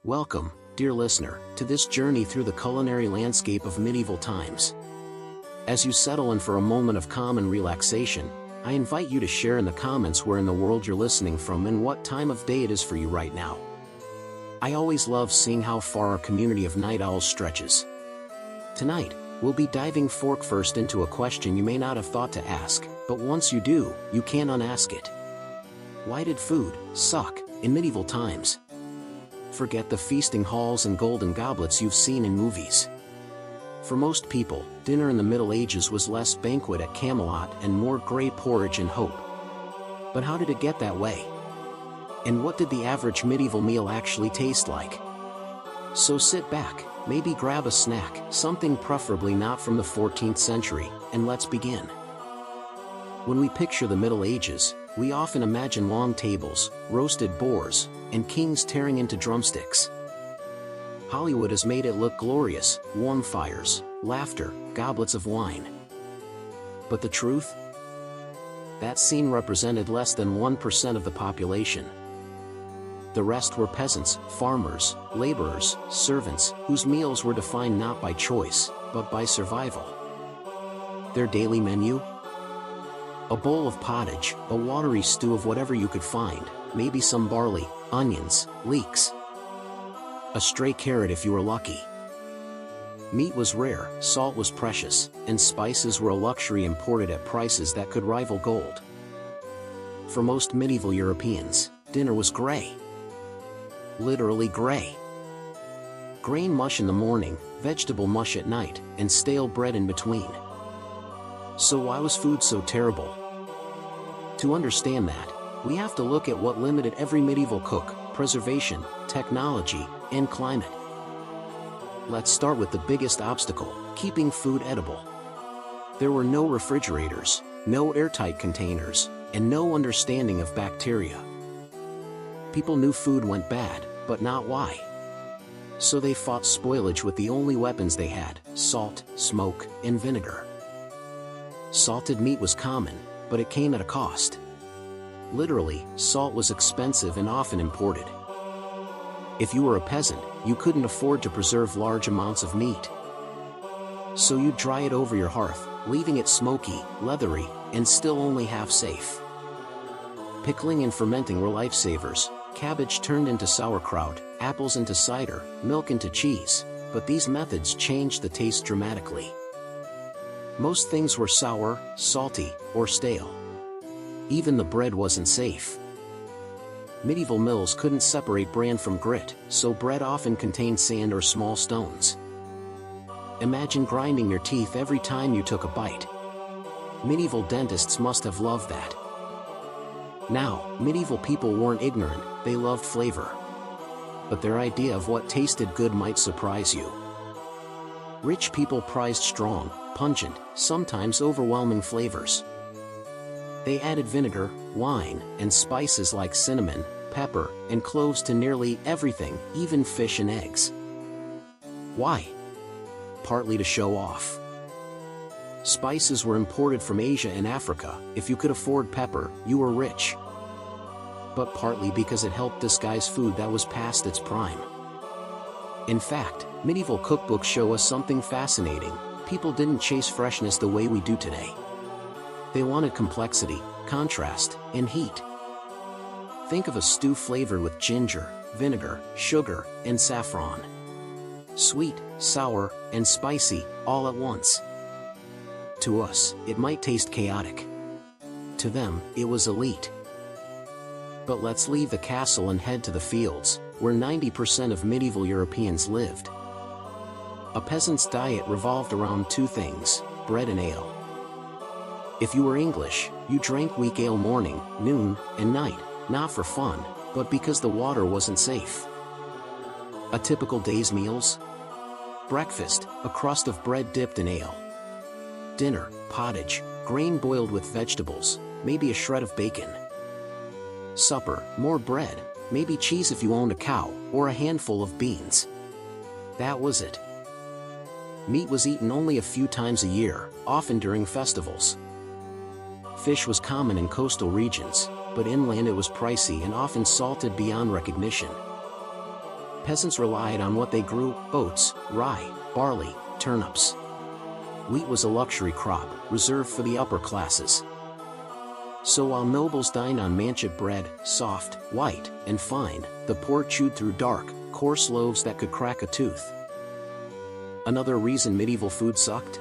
Welcome, dear listener, to this journey through the culinary landscape of medieval times. As you settle in for a moment of calm and relaxation, I invite you to share in the comments where in the world you're listening from and what time of day it is for you right now. I always love seeing how far our community of night owls stretches. Tonight, we'll be diving fork first into a question you may not have thought to ask, but once you do, you can't unask it. Why did food suck in medieval times? Forget the feasting halls and golden goblets you've seen in movies. For most people, dinner in the Middle Ages was less banquet at Camelot and more grey porridge and hope. But how did it get that way? And what did the average medieval meal actually taste like? So sit back, maybe grab a snack, something preferably not from the 14th century, and let's begin. When we picture the Middle Ages, we often imagine long tables, roasted boars, and kings tearing into drumsticks. Hollywood has made it look glorious: warm fires, laughter, goblets of wine. But the truth? That scene represented less than 1% of the population. The rest were peasants, farmers, laborers, servants, whose meals were defined not by choice, but by survival. Their daily menu? A bowl of pottage, a watery stew of whatever you could find, maybe some barley, onions, leeks. A stray carrot if you were lucky. Meat was rare, salt was precious, and spices were a luxury imported at prices that could rival gold. For most medieval Europeans, dinner was grey. Literally grey. Grain mush in the morning, vegetable mush at night, and stale bread in between. So why was food so terrible? To understand that, we have to look at what limited every medieval cook: preservation, technology, and climate. Let's start with the biggest obstacle: keeping food edible. There were no refrigerators, no airtight containers, and no understanding of bacteria. People knew food went bad, but not why. So they fought spoilage with the only weapons they had: salt, smoke, and vinegar. Salted meat was common, but it came at a cost. Literally, salt was expensive and often imported. If you were a peasant, you couldn't afford to preserve large amounts of meat. So you'd dry it over your hearth, leaving it smoky, leathery, and still only half safe. Pickling and fermenting were lifesavers. Cabbage turned into sauerkraut, apples into cider, milk into cheese, but these methods changed the taste dramatically. Most things were sour, salty, or stale. Even the bread wasn't safe. Medieval mills couldn't separate bran from grit, so bread often contained sand or small stones. Imagine grinding your teeth every time you took a bite. Medieval dentists must have loved that. Now, medieval people weren't ignorant, they loved flavor. But their idea of what tasted good might surprise you. Rich people prized strong, pungent, sometimes overwhelming flavors. They added vinegar, wine, and spices like cinnamon, pepper, and cloves to nearly everything, even fish and eggs. Why? Partly to show off. Spices were imported from Asia and Africa. If you could afford pepper, you were rich. But partly because it helped disguise food that was past its prime. In fact, medieval cookbooks show us something fascinating: people didn't chase freshness the way we do today. They wanted complexity, contrast, and heat. Think of a stew flavored with ginger, vinegar, sugar, and saffron. Sweet, sour, and spicy, all at once. To us, it might taste chaotic. To them, it was elite. But let's leave the castle and head to the fields, where 90% of medieval Europeans lived. A peasant's diet revolved around two things: bread and ale. If you were English, you drank weak ale morning, noon, and night, not for fun, but because the water wasn't safe. A typical day's meals? Breakfast, a crust of bread dipped in ale. Dinner, pottage, grain boiled with vegetables, maybe a shred of bacon. Supper, more bread, maybe cheese if you owned a cow, or a handful of beans. That was it. Meat was eaten only a few times a year, often during festivals. Fish was common in coastal regions, but inland it was pricey and often salted beyond recognition. Peasants relied on what they grew: oats, rye, barley, turnips. Wheat was a luxury crop, reserved for the upper classes. So while nobles dined on manchet bread, soft, white, and fine, the poor chewed through dark, coarse loaves that could crack a tooth. Another reason medieval food sucked?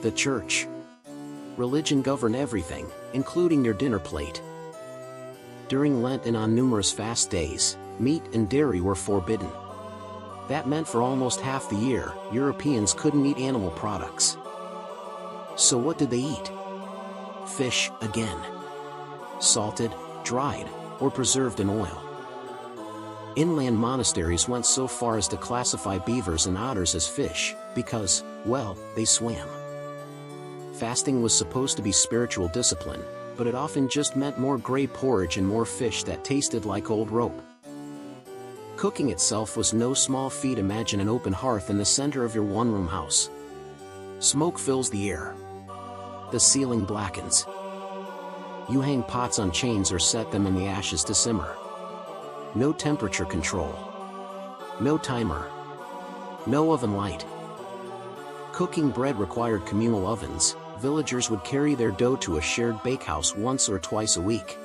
The church. Religion governed everything, including your dinner plate. During Lent and on numerous fast days, meat and dairy were forbidden. That meant for almost half the year, Europeans couldn't eat animal products. So what did they eat? Fish, again. Salted, dried, or preserved in oil. Inland monasteries went so far as to classify beavers and otters as fish, because, well, they swam. Fasting was supposed to be spiritual discipline, but it often just meant more gray porridge and more fish that tasted like old rope. Cooking itself was no small feat. Imagine an open hearth in the center of your one-room house. Smoke fills the air. The ceiling blackens. You hang pots on chains or set them in the ashes to simmer. No temperature control. No timer. No oven light. Cooking bread required communal ovens. Villagers would carry their dough to a shared bakehouse once or twice a week.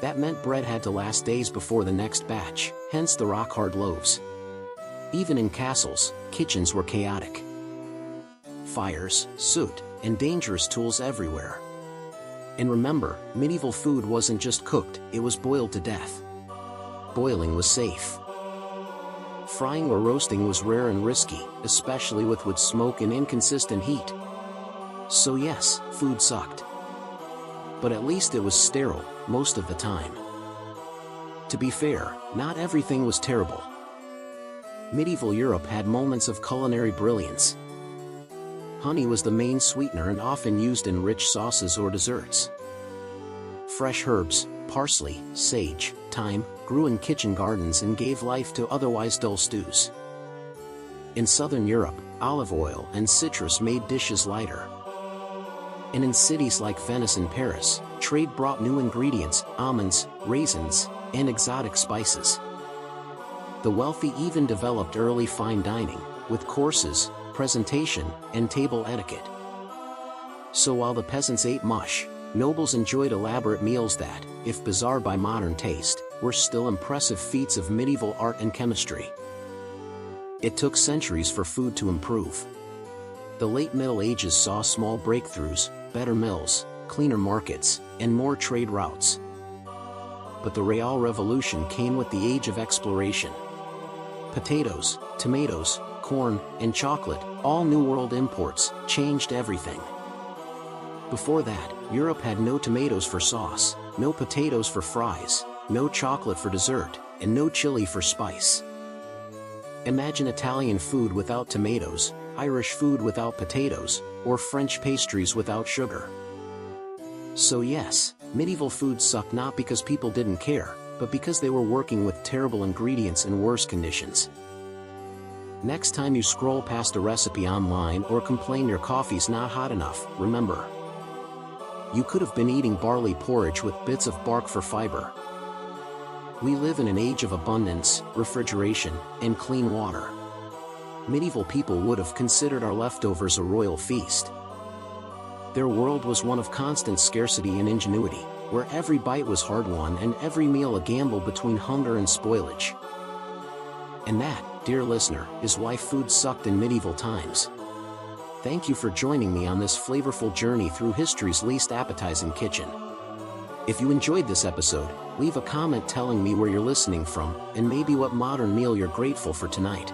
That meant bread had to last days before the next batch, hence the rock-hard loaves. Even in castles, kitchens were chaotic. Fires, soot, and dangerous tools everywhere. And remember, medieval food wasn't just cooked, it was boiled to death. Boiling was safe. Frying or roasting was rare and risky, especially with wood smoke and inconsistent heat. So yes, food sucked. But at least it was sterile, most of the time. To be fair, not everything was terrible. Medieval Europe had moments of culinary brilliance. Honey was the main sweetener and often used in rich sauces or desserts. Fresh herbs, parsley, sage, thyme, grew in kitchen gardens and gave life to otherwise dull stews. In southern Europe, olive oil and citrus made dishes lighter. And in cities like Venice and Paris, trade brought new ingredients: almonds, raisins, and exotic spices. The wealthy even developed early fine dining, with courses, presentation, and table etiquette. So while the peasants ate mush, nobles enjoyed elaborate meals that, if bizarre by modern taste, were still impressive feats of medieval art and chemistry. It took centuries for food to improve. The late Middle Ages saw small breakthroughs: better mills, cleaner markets, and more trade routes. But the Real Revolution came with the age of exploration. Potatoes, tomatoes, corn, and chocolate, all New World imports, changed everything. Before that, Europe had no tomatoes for sauce, no potatoes for fries, no chocolate for dessert, and no chili for spice. Imagine Italian food without tomatoes, Irish food without potatoes, or French pastries without sugar. So yes, medieval food sucked not because people didn't care, but because they were working with terrible ingredients and worse conditions. Next time you scroll past a recipe online or complain your coffee's not hot enough, remember, you could have been eating barley porridge with bits of bark for fiber. We live in an age of abundance, refrigeration, and clean water. Medieval people would have considered our leftovers a royal feast. Their world was one of constant scarcity and ingenuity, where every bite was hard-won and every meal a gamble between hunger and spoilage. And that, dear listener, is why food sucked in medieval times. Thank you for joining me on this flavorful journey through history's least appetizing kitchen. If you enjoyed this episode, leave a comment telling me where you're listening from, and maybe what modern meal you're grateful for tonight.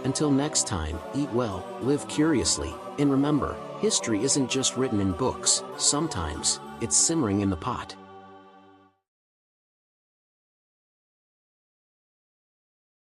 Until next time, eat well, live curiously, and remember, history isn't just written in books, sometimes, it's simmering in the pot.